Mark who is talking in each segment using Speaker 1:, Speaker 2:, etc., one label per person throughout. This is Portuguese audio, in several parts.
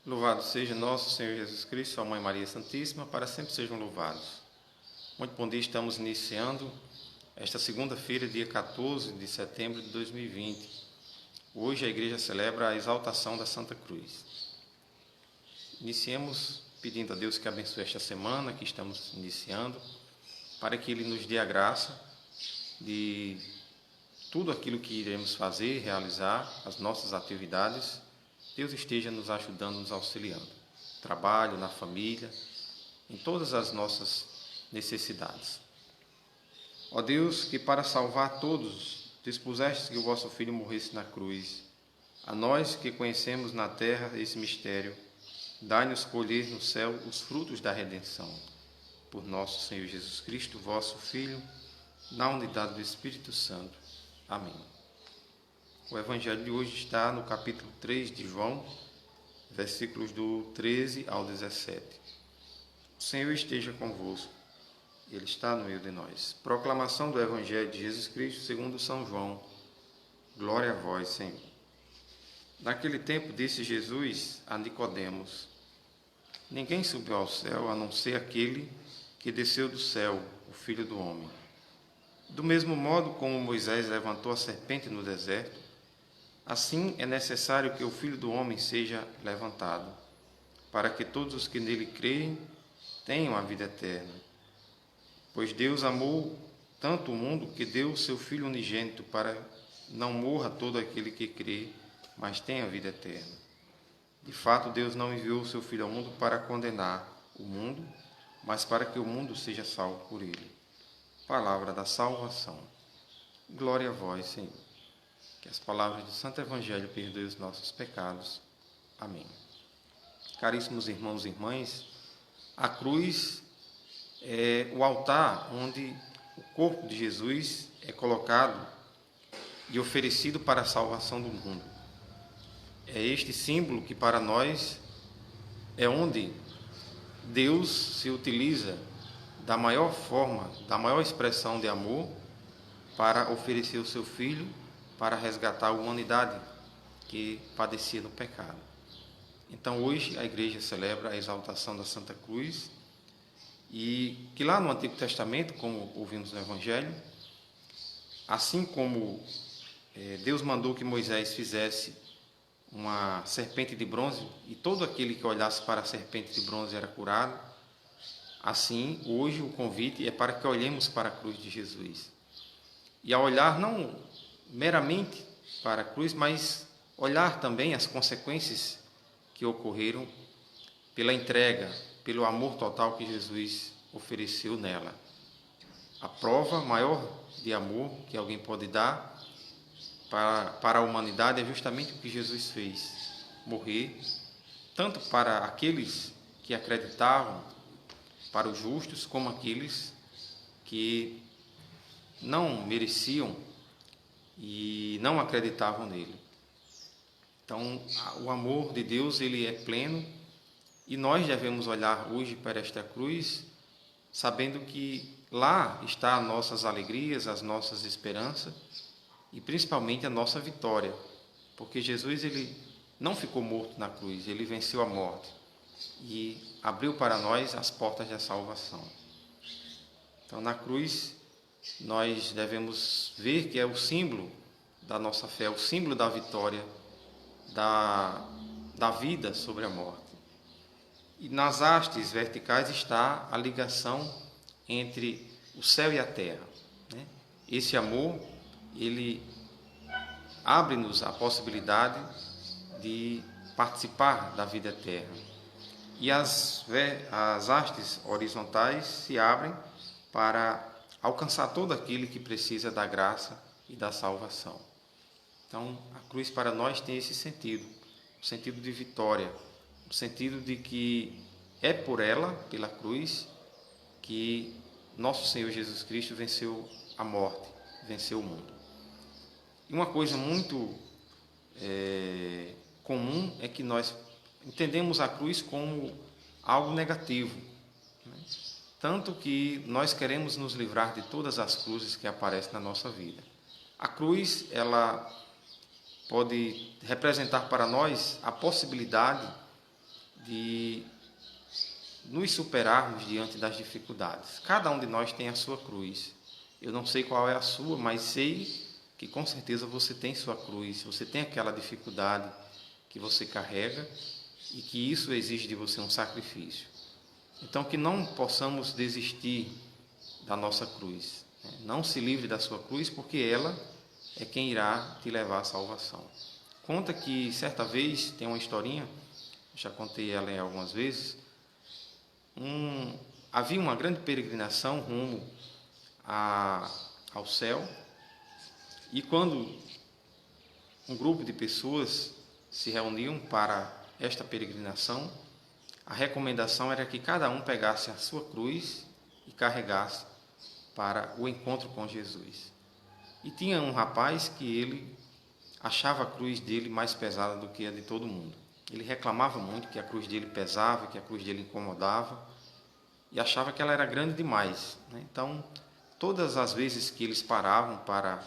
Speaker 1: Louvado seja nosso Senhor Jesus Cristo, sua Mãe Maria Santíssima, para sempre sejam louvados. Muito bom dia, estamos iniciando esta segunda-feira, dia 14 de setembro de 2020. Hoje a igreja celebra a exaltação da Santa Cruz. Iniciemos pedindo a Deus que abençoe esta semana que estamos iniciando, para que Ele nos dê a graça de tudo aquilo que iremos fazer, realizar, as nossas atividades, Deus esteja nos ajudando, nos auxiliando. No trabalho, na família, em todas as nossas necessidades. Ó Deus, que para salvar todos dispusestes que o vosso Filho morresse na cruz, a nós que conhecemos na terra esse mistério, dai-nos colher no céu os frutos da redenção. Por nosso Senhor Jesus Cristo, vosso Filho, na unidade do Espírito Santo. Amém. O Evangelho de hoje está no capítulo 3 de João, versículos do 13 ao 17. O Senhor esteja convosco, Ele está no meio de nós. Proclamação do Evangelho de Jesus Cristo segundo São João. Glória a vós, Senhor. Naquele tempo disse Jesus a Nicodemos: Ninguém subiu ao céu a não ser aquele que desceu do céu, o Filho do Homem. Do mesmo modo como Moisés levantou a serpente no deserto, assim é necessário que o Filho do Homem seja levantado, para que todos os que nele creem tenham a vida eterna. Pois Deus amou tanto o mundo que deu o seu Filho unigênito para não morra todo aquele que crê, mas tenha a vida eterna. De fato, Deus não enviou o seu Filho ao mundo para condenar o mundo, mas para que o mundo seja salvo por ele. Palavra da salvação. Glória a vós, Senhor. Que as palavras do Santo Evangelho perdoem os nossos pecados. Amém. Caríssimos irmãos e irmãs, a cruz é o altar onde o corpo de Jesus é colocado e oferecido para a salvação do mundo. É este símbolo que para nós é onde Deus se utiliza da maior forma, da maior expressão de amor para oferecer o seu Filho para resgatar a humanidade que padecia no pecado. Então hoje a igreja celebra a exaltação da Santa Cruz e que lá no Antigo Testamento, como ouvimos no Evangelho, assim como Deus mandou que Moisés fizesse uma serpente de bronze e todo aquele que olhasse para a serpente de bronze era curado, assim hoje o convite é para que olhemos para a cruz de Jesus. E ao olhar não meramente para a cruz, mas olhar também as consequências que ocorreram pela entrega, pelo amor total que Jesus ofereceu nela. A prova maior de amor que alguém pode dar para a humanidade é justamente o que Jesus fez, morrer, tanto para aqueles que acreditavam, para os justos, como aqueles que não mereciam e não acreditavam nele. Então, o amor de Deus, ele é pleno e nós devemos olhar hoje para esta cruz, sabendo que lá estão as nossas alegrias, as nossas esperanças e principalmente a nossa vitória, porque Jesus ele não ficou morto na cruz, ele venceu a morte e abriu para nós as portas da salvação. Então, na cruz, nós devemos ver que é o símbolo da nossa fé, o símbolo da vitória, da vida sobre a morte. E nas hastes verticais está a ligação entre o céu e a terra, né? Esse amor, ele abre-nos a possibilidade de participar da vida eterna. E as hastes horizontais se abrem para alcançar todo aquele que precisa da graça e da salvação. Então, a cruz para nós tem esse sentido, o sentido de vitória, o sentido de que é por ela, pela cruz, que nosso Senhor Jesus Cristo venceu a morte, venceu o mundo. E uma coisa muito comum é que nós entendemos a cruz como algo negativo, né? Tanto que nós queremos nos livrar de todas as cruzes que aparecem na nossa vida. A cruz, ela pode representar para nós a possibilidade de nos superarmos diante das dificuldades. Cada um de nós tem a sua cruz. Eu não sei qual é a sua, mas sei que com certeza você tem sua cruz, você tem aquela dificuldade que você carrega e que isso exige de você um sacrifício. Então, que não possamos desistir da nossa cruz. Não se livre da sua cruz, porque ela é quem irá te levar à salvação. Conta que certa vez, tem uma historinha, já contei ela algumas vezes, havia uma grande peregrinação rumo ao céu, e quando um grupo de pessoas se reuniam para esta peregrinação, a recomendação era que cada um pegasse a sua cruz e carregasse para o encontro com Jesus. E tinha um rapaz que ele achava a cruz dele mais pesada do que a de todo mundo. Ele reclamava muito que a cruz dele pesava, que a cruz dele incomodava, e achava que ela era grande demais. Então, todas as vezes que eles paravam para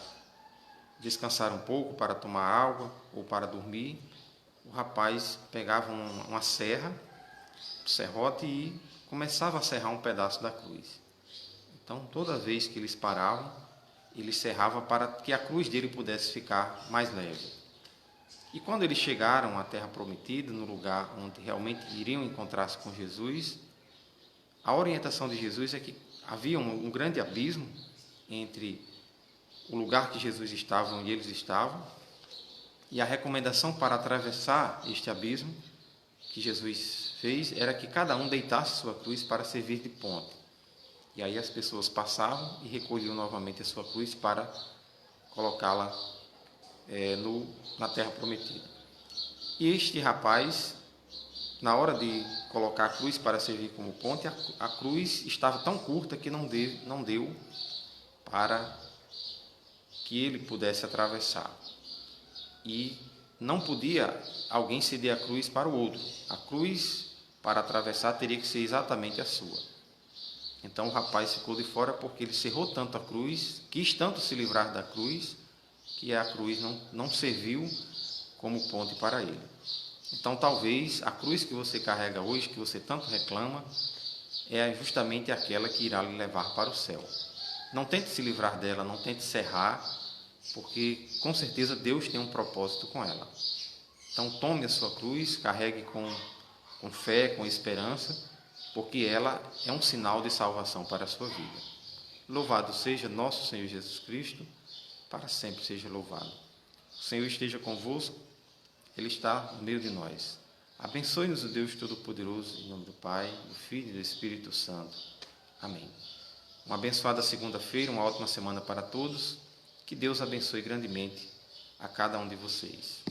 Speaker 1: descansar um pouco, para tomar água ou para dormir, o rapaz pegava uma serra, um serrote, e começava a serrar um pedaço da cruz. Então, toda vez que eles paravam, ele serrava para que a cruz dele pudesse ficar mais leve. E quando eles chegaram à Terra Prometida, no lugar onde realmente iriam encontrar-se com Jesus, a orientação de Jesus é que havia um grande abismo entre o lugar que Jesus estava, onde eles estavam, e a recomendação para atravessar este abismo que Jesus fez era que cada um deitasse sua cruz para servir de ponte. E aí as pessoas passavam e recolhiam novamente a sua cruz para colocá-la na Terra Prometida. E este rapaz, na hora de colocar a cruz para servir como ponte, a cruz estava tão curta que não deu para que ele pudesse atravessar. E não podia alguém ceder a cruz para o outro. A cruz, para atravessar, teria que ser exatamente a sua. Então o rapaz ficou de fora porque ele cerrou tanto a cruz, quis tanto se livrar da cruz, que a cruz não serviu como ponte para ele. Então talvez a cruz que você carrega hoje, que você tanto reclama, é justamente aquela que irá lhe levar para o céu. Não tente se livrar dela, não tente serrar, porque com certeza Deus tem um propósito com ela. Então tome a sua cruz, carregue com fé, com esperança, porque ela é um sinal de salvação para a sua vida. Louvado seja nosso Senhor Jesus Cristo, para sempre seja louvado. O Senhor esteja convosco, Ele está no meio de nós. Abençoe-nos o Deus Todo-Poderoso, em nome do Pai, do Filho e do Espírito Santo. Amém. Uma abençoada segunda-feira, uma ótima semana para todos. Que Deus abençoe grandemente a cada um de vocês.